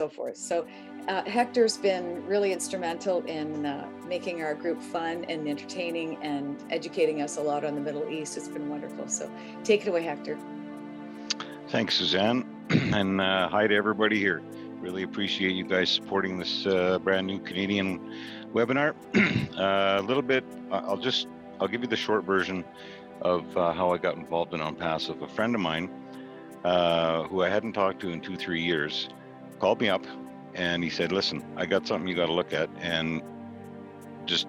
so forth. So Hector's been really instrumental in making our group fun and entertaining and educating us a lot on the Middle East. It's been wonderful. So take it away, Hector. Thanks, Suzanne, and hi to everybody here. Really appreciate you guys supporting this brand new Canadian webinar. A little bit, I'll give you the short version of how I got involved in Onpassive. A friend of mine who I hadn't talked to in 2-3 years called me up and he said, listen, I got something you got to look at, and just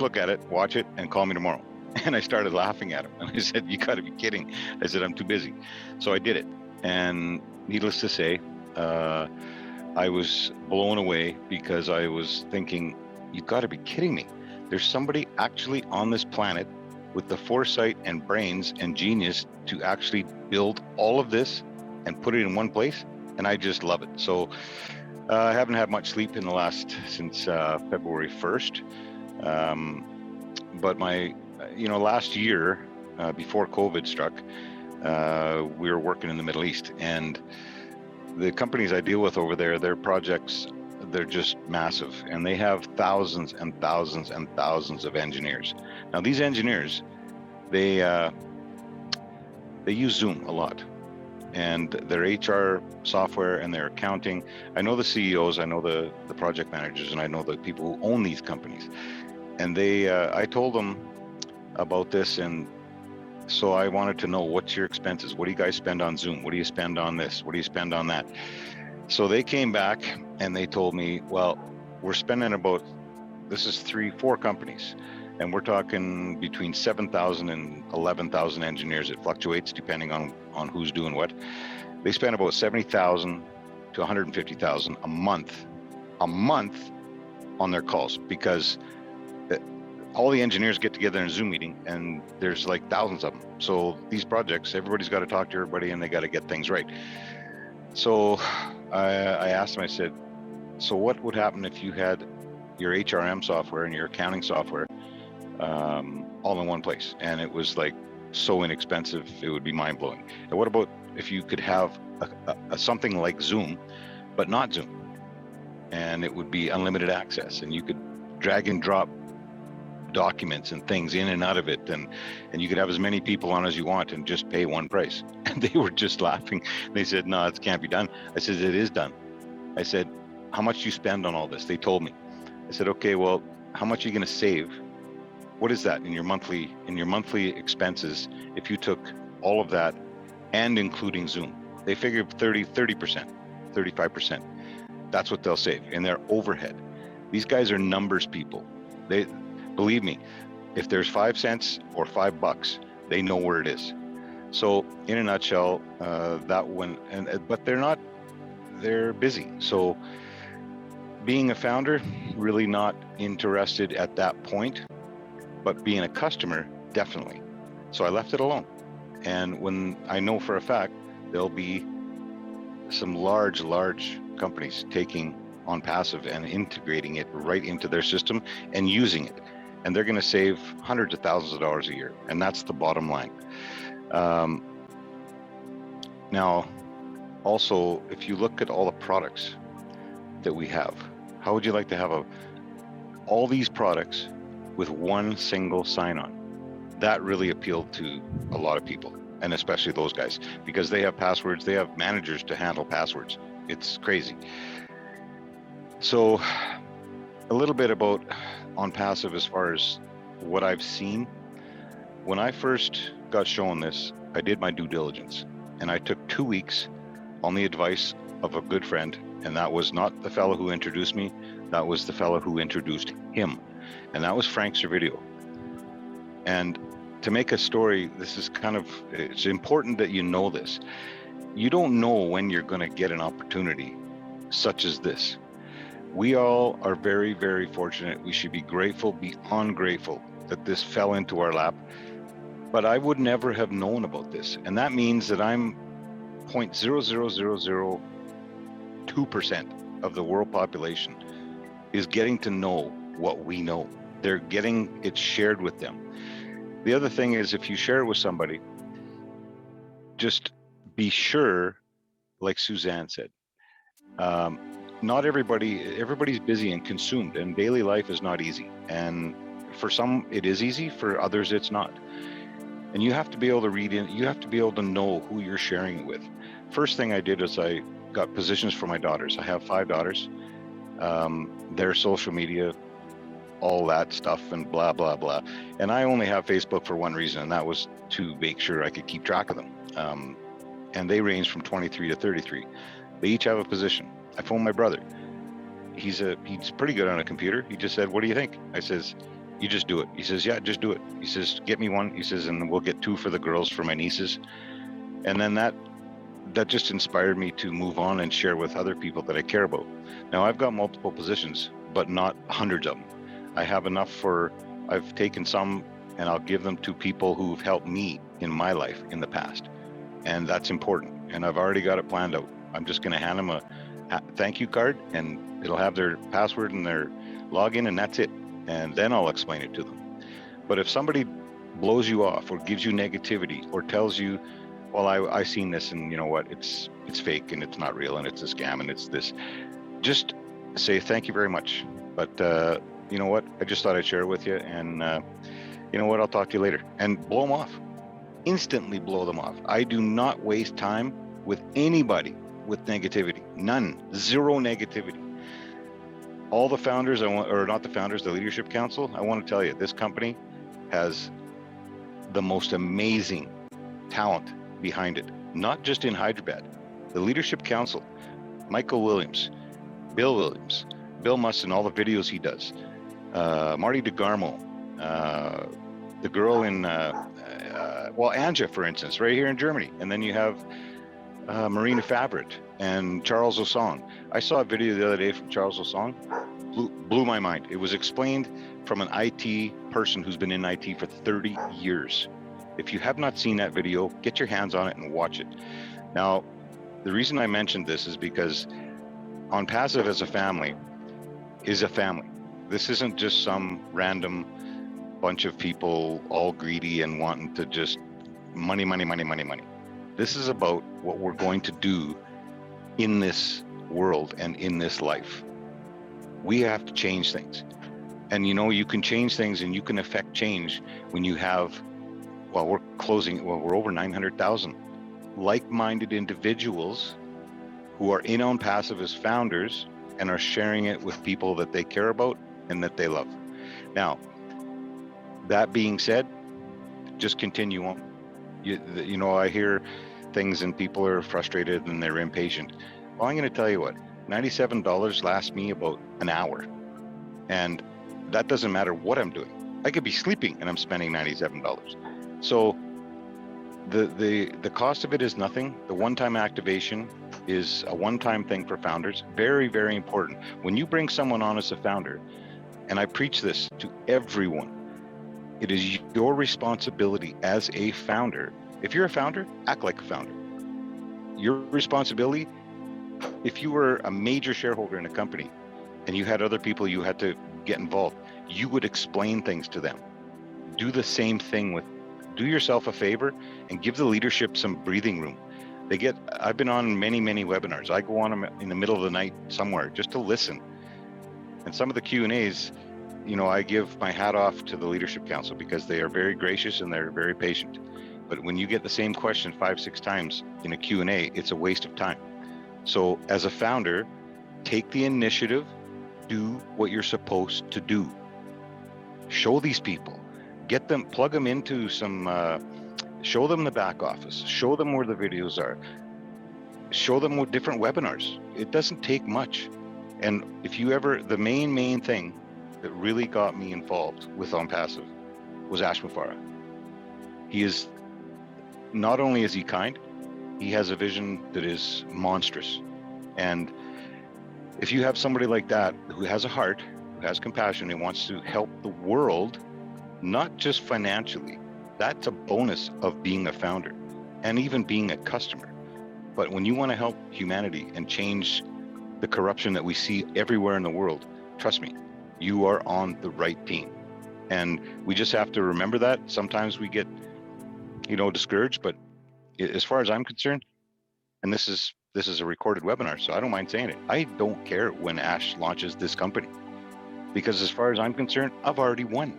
look at it, watch it, and call me tomorrow. And I started laughing at him and I said, you got to be kidding. I said, I'm too busy. So I did it, and needless to say, I was blown away because I was thinking, you've got to be kidding me. There's somebody actually on this planet with the foresight and brains and genius to actually build all of this and put it in one place, and I just love it. So I haven't had much sleep in the since February 1st, but last year before COVID struck, we were working in the Middle East, and the companies I deal with over there, their projects, they're just massive, and they have thousands and thousands and thousands of engineers. Now these engineers, they use Zoom a lot, and their HR software and their accounting. I know the CEOs, I know the project managers, and I know the people who own these companies. And I told them about this, and so I wanted to know, what's your expenses? What do you guys spend on Zoom? What do you spend on this? What do you spend on that? So they came back and they told me, well, we're spending about, this is 3-4 companies, and we're talking between 7,000 and 11,000 engineers. It fluctuates depending on who's doing what. They spend about 70,000 to 150,000 a month on their calls, because all the engineers get together in a Zoom meeting, and there's like thousands of them. So these projects, everybody's got to talk to everybody, and they got to get things right. So I asked him, I said, so what would happen if you had your HRM software and your accounting software all in one place? And it was like so inexpensive, it would be mind-blowing. And what about if you could have something like Zoom, but not Zoom? And it would be unlimited access, and you could drag and drop documents and things in and out of it, and you could have as many people on as you want and just pay one price. And they were just laughing. They said, no, it can't be done. I said, it is done. I said, how much do you spend on all this? They told me. I said, okay, well, how much are you going to save? What is that in your monthly expenses if you took all of that and including Zoom? They figured 30%, 35%. That's what they'll save in their overhead. These guys are numbers people. They believe me, if there's 5 cents or $5, they know where it is. So in a nutshell, but they're busy. So being a founder, really not interested at that point, but being a customer, definitely. So I left it alone. And when I know for a fact, there'll be some large companies taking Onpassive and integrating it right into their system and using it. And they're going to save hundreds of thousands of dollars a year. And that's the bottom line. Now, also, if you look at all the products that we have, how would you like to have all these products with one single sign-on? That really appealed to a lot of people, and especially those guys, because they have passwords, they have managers to handle passwords. It's crazy. So a little bit about Onpassive as far as what I've seen. When I first got shown this, I did my due diligence, and I took 2 weeks on the advice of a good friend, and that was not the fellow who introduced me, that was the fellow who introduced him, and that was Frank Servideo. And to make a story, it's important that you know this. You don't know when you're going to get an opportunity such as this. We all are very, very fortunate. We should be grateful, beyond grateful, that this fell into our lap. But I would never have known about this. And that means that I'm 0.00002% of the world population is getting to know what we know. They're getting it shared with them. The other thing is, if you share it with somebody, just be sure, like Suzanne said, not everybody's busy and consumed, and daily life is not easy. And for some it is easy, for others it's not. And you have to be able to read in, you have to be able to know who you're sharing it with. First thing I did is I got positions for my daughters. I have 5 daughters. Their social media, all that stuff and blah, blah, blah. And I only have Facebook for one reason, and that was to make sure I could keep track of them. And they range from 23 to 33. They each have a position. I phoned my brother. He's pretty good on a computer. He just said, "What do you think?" I says, "You just do it." He says, "Yeah, just do it." He says, "Get me one." He says, "And we'll get 2 for the girls for my nieces." And then that just inspired me to move on and share with other people that I care about. Now I've got multiple positions, but not hundreds of them. I have enough I've taken some and I'll give them to people who've helped me in my life in the past. And that's important. And I've already got it planned out. I'm just going to hand them a thank you card, and it'll have their password and their login, and that's it. And then I'll explain it to them. But if somebody blows you off or gives you negativity or tells you, "Well, I seen this, and you know what, it's fake and it's not real and it's a scam and it's this," just say thank you very much. But you know what, I just thought I'd share it with you, and you know what, I'll talk to you later. And blow them off. Instantly blow them off. I do not waste time with anybody with negativity. None. Zero negativity. All the founders, or not the founders, the Leadership Council, I want to tell you, this company has the most amazing talent behind it. Not just in Hyderabad. The Leadership Council, Michael Williams, Bill Williams, Bill Mustin, all the videos he does, Marty DeGarmo, the girl in, Anja, for instance, right here in Germany. And then you have Marina Favret and Charles Osong. I saw a video the other day from Charles Osong, blew my mind. It was explained from an IT person who's been in IT for 30 years. If you have not seen that video, get your hands on it and watch it. Now, the reason I mentioned this is because Onpassive as a family is a family. This isn't just some random bunch of people all greedy and wanting to just money, money, money, money, money. This is about what we're going to do in this world and in this life. We have to change things. And you know, you can change things and you can affect change when you have, we're over 900,000 like-minded individuals who are in Onpassive as founders and are sharing it with people that they care about and that they love. Now, that being said, just continue on. You know, I hear things and people are frustrated and they're impatient. Well, I'm going to tell you what, $97 lasts me about an hour. And that doesn't matter what I'm doing. I could be sleeping and I'm spending $97. So the cost of it is nothing. The one-time activation is a one-time thing for founders. Very, very important. When you bring someone on as a founder, and I preach this to everyone, it is your responsibility as a founder. If you're a founder, act like a founder. Your responsibility, if you were a major shareholder in a company and you had other people you had to get involved, you would explain things to them. Do the same thing do yourself a favor and give the leadership some breathing room. I've been on many, many webinars. I go on them in the middle of the night somewhere just to listen. And some of the Q&As, you know, I give my hat off to the Leadership Council because they are very gracious and they're very patient. But when you get the same question 5-6 times in a Q&A, it's a waste of time. So as a founder, take the initiative, do what you're supposed to do. Show these people, plug them into show them the back office, show them where the videos are, show them what different webinars. It doesn't take much. And the main thing that really got me involved with Onpassive was Ash Mufarah. Not only is he kind, he has a vision that is monstrous. And if you have somebody like that who has a heart, who has compassion, and wants to help the world, not just financially, that's a bonus of being a founder and even being a customer. But when you want to help humanity and change the corruption that we see everywhere in the world, trust me, you are on the right team. And we just have to remember that. Sometimes we get, discouraged, but as far as I'm concerned, and this is this is a recorded webinar, so I don't mind saying it. I don't care when Ash launches this company, because as far as I'm concerned, I've already won.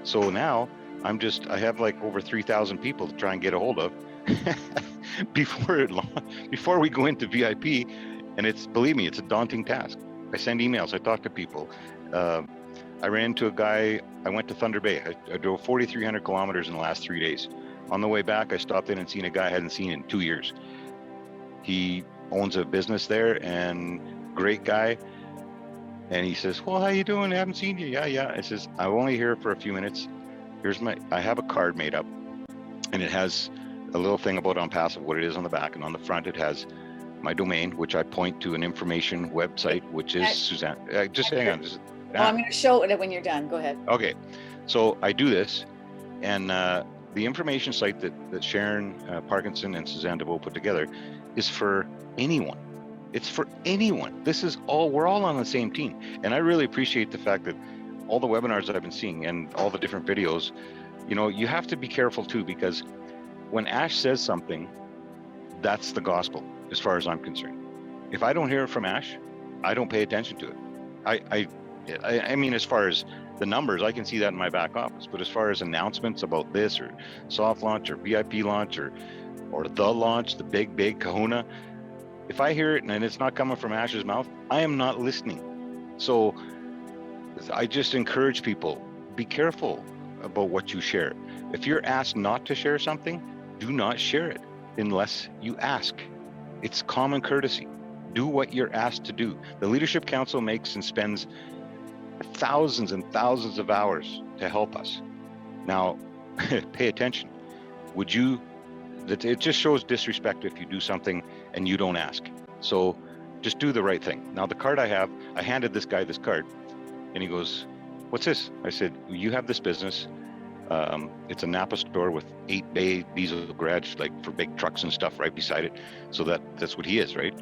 So now I have like over 3,000 people to try and get a hold of before we go into VIP. And believe me, it's a daunting task. I send emails, I talk to people. I ran into a guy, I went to Thunder Bay. I drove 4,300 kilometers in the last 3 days. On the way back, I stopped in and seen a guy I hadn't seen in 2 years. He owns a business there, and great guy. And he says, well, how you doing? I haven't seen you. Yeah. I says, I'm only here for a few minutes. I have a card made up, and it has a little thing about Onpassive, what it is on the back, and on the front it has my domain, which I point to an information website, which is Suzanne. Just hang on. I'm going to show it when you're done. Go ahead. Okay. So I do this, and the information site that Sharon Parkinson and Suzanne Deveau put together is for anyone. It's for anyone. We're all on the same team. And I really appreciate the fact that all the webinars that I've been seeing and all the different videos, you have to be careful too, because when Ash says something, that's the gospel as far as I'm concerned. If I don't hear it from Ash, I don't pay attention to it. I mean, as far as the numbers, I can see that in my back office. But as far as announcements about this or soft launch or VIP launch or the launch, the big kahuna, if I hear it and it's not coming from Ash's mouth, I am not listening. So I just encourage people, be careful about what you share. If you're asked not to share something, do not share it unless you ask. It's common courtesy. Do what you're asked to do. The Leadership Council makes and spends thousands and thousands of hours to help us. Now, pay attention. It just shows disrespect if you do something and you don't ask. So just do the right thing. Now, the card I handed this guy this card, and he goes, what's this? I said, you have this business. It's a Napa store with 8-bay diesel garage, like for big trucks and stuff right beside it. So that's what he is, right?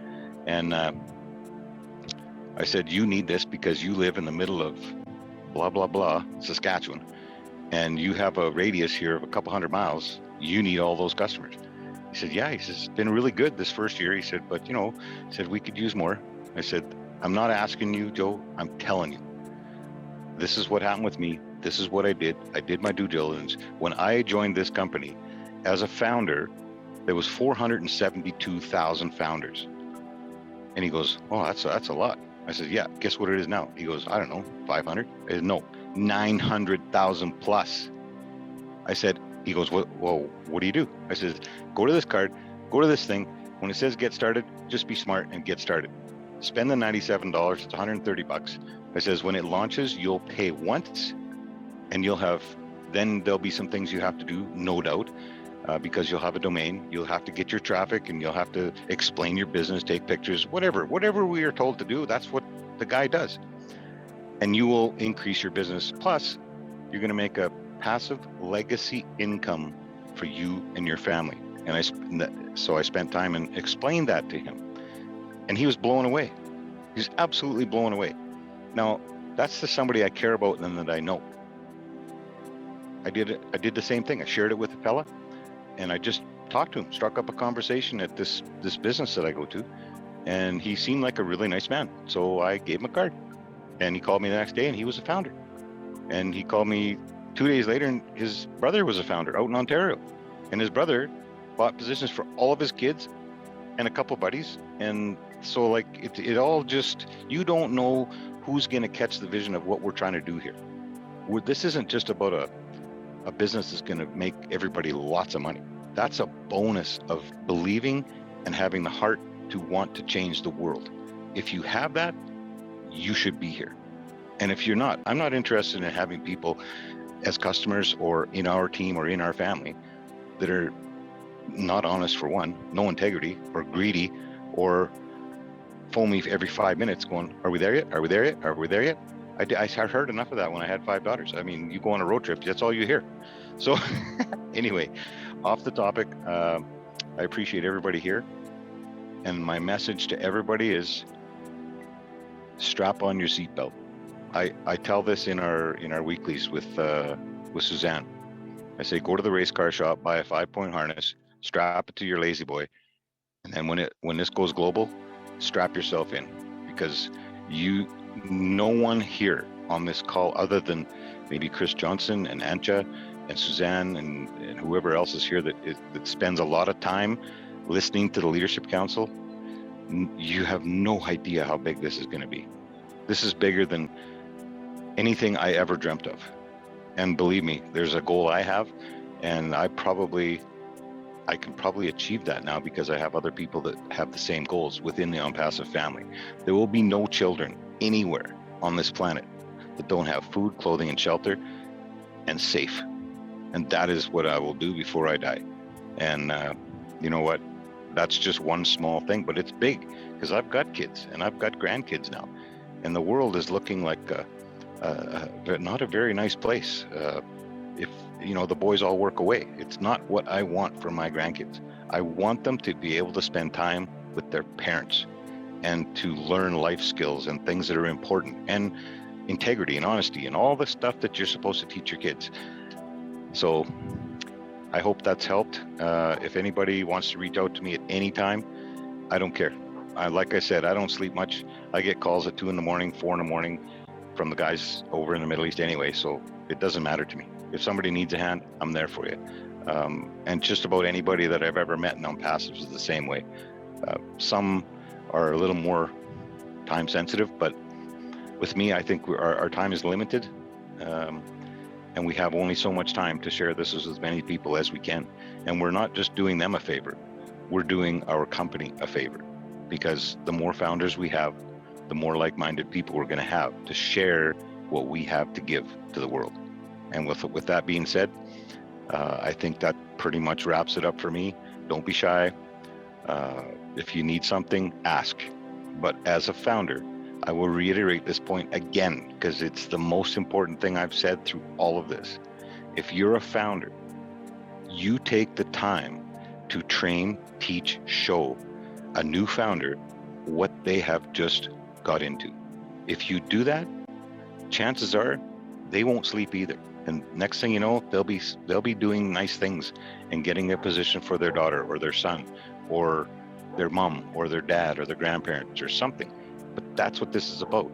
And I said, you need this because you live in the middle of blah, blah, blah, Saskatchewan, and you have a radius here of a couple hundred miles. You need all those customers. He said, yeah. He says, it's been really good this first year. He said, but he said, we could use more. I said, I'm not asking you, Joe. I'm telling you. This is what happened with me. This is what I did. I did my due diligence. When I joined this company as a founder, there was 472,000 founders. And he goes, oh, that's a lot. I said, yeah, guess what it is now? He goes, I don't know, 500? I said, no, 900,000 plus. I said, he goes, well, what do you do? I said, go to this card, go to this thing. When it says get started, just be smart and get started. Spend the $97, it's 130 bucks. I says, when it launches, you'll pay once, and then there'll be some things you have to do, no doubt, because you'll have a domain, you'll have to get your traffic, and you'll have to explain your business, take pictures, whatever we are told to do, that's what the guy does. And you will increase your business. Plus, you're going to make a passive legacy income for you and your family. And so I spent time and explained that to him, and he was blown away. He's absolutely blown away. Now, that's the somebody I care about and that I know. I did the same thing. I shared it with a fella, and I just talked to him, struck up a conversation at this business that I go to, and he seemed like a really nice man. So I gave him a card, and he called me the next day, and he was a founder. And he called me 2 days later, and his brother was a founder out in Ontario, and his brother bought positions for all of his kids and a couple buddies. And so like it all just, you don't know who's going to catch the vision of what we're trying to do here. This isn't just about a business that's going to make everybody lots of money. That's a bonus of believing and having the heart to want to change the world. If you have that, you should be here. And if you're not, I'm not interested in having people as customers or in our team or in our family that are not honest, for one, no integrity, or greedy, or phone me every 5 minutes going, are we there yet? Are we there yet? Are we there yet? I heard enough of that when I had 5 daughters. I mean, you go on a road trip, that's all you hear. So anyway, off the topic, I appreciate everybody here. And my message to everybody is strap on your seatbelt. I tell this in our weeklies with And then when this goes global, strap yourself in, because no one here on this call, other than maybe Chris Johnson and Antja and Suzanne and whoever else is here that spends a lot of time listening to the Leadership Council, you have no idea how big this is going to be. This is bigger than anything I ever dreamt of. And believe me, there's a goal I have, and I can probably achieve that now because I have other people that have the same goals within the Onpassive family. There will be no children anywhere on this planet that don't have food, clothing, and shelter, and safe. And that is what I will do before I die. And you know what? That's just one small thing, but it's big, because I've got kids and I've got grandkids now. And the world is looking like not a very nice place. If the boys all work away, it's not what I want for my grandkids. I want them to be able to spend time with their parents and to learn life skills and things that are important, and integrity and honesty and all the stuff that you're supposed to teach your kids. So I hope that's helped. If anybody wants to reach out to me at any time, I don't care. Like I said, I don't sleep much. I get calls at 2 a.m, 4 a.m from the guys over in the Middle East anyway, so it doesn't matter to me. If somebody needs a hand, I'm there for you. And just about anybody that I've ever met in Onpassive is the same way. Some are a little more time sensitive, but with me, I think our time is limited, and we have only so much time to share this with as many people as we can. And we're not just doing them a favor, we're doing our company a favor, because the more founders we have, the more like-minded people we're going to have to share what we have to give to the world. And with that being said, I think that pretty much wraps it up for me. Don't be shy. If you need something, ask. But as a founder, I will reiterate this point again, because it's the most important thing I've said through all of this. If you're a founder, you take the time to train, teach, show a new founder what they have just got into. If you do that, chances are they won't sleep either. And next thing you know, they'll be doing nice things and getting a position for their daughter or their son or their mom or their dad or their grandparents or something. But that's what this is about.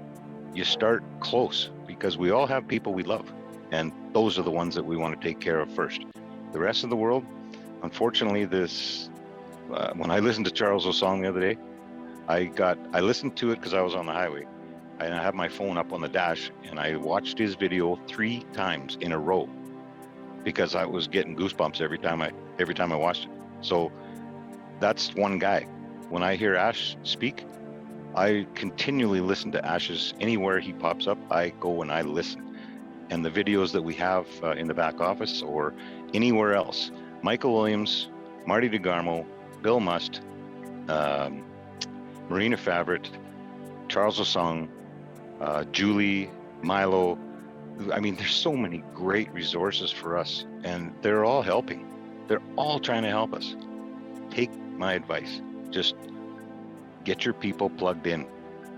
You start close, because we all have people we love, and those are the ones that we want to take care of first. The rest of the world, unfortunately, when I listened to Charles' song the other day, I listened to it because I was on the highway. I have my phone up on the dash, and I watched his video 3 times in a row because I was getting goosebumps every time I watched it. So that's one guy. When I hear Ash speak, I continually listen to Ash's. Anywhere he pops up, I go and I listen. And the videos that we have in the back office or anywhere else, Michael Williams, Marty DeGarmo, Bill Must, Marina Favret, Charles Osung, Julie, Milo. I mean, there's so many great resources for us, and they're all helping. They're all trying to help us. Take my advice. Just get your people plugged in,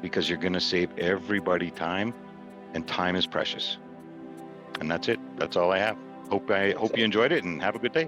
because you're going to save everybody time, and time is precious. And that's it. That's all I have. Hope you enjoyed it, and have a good day.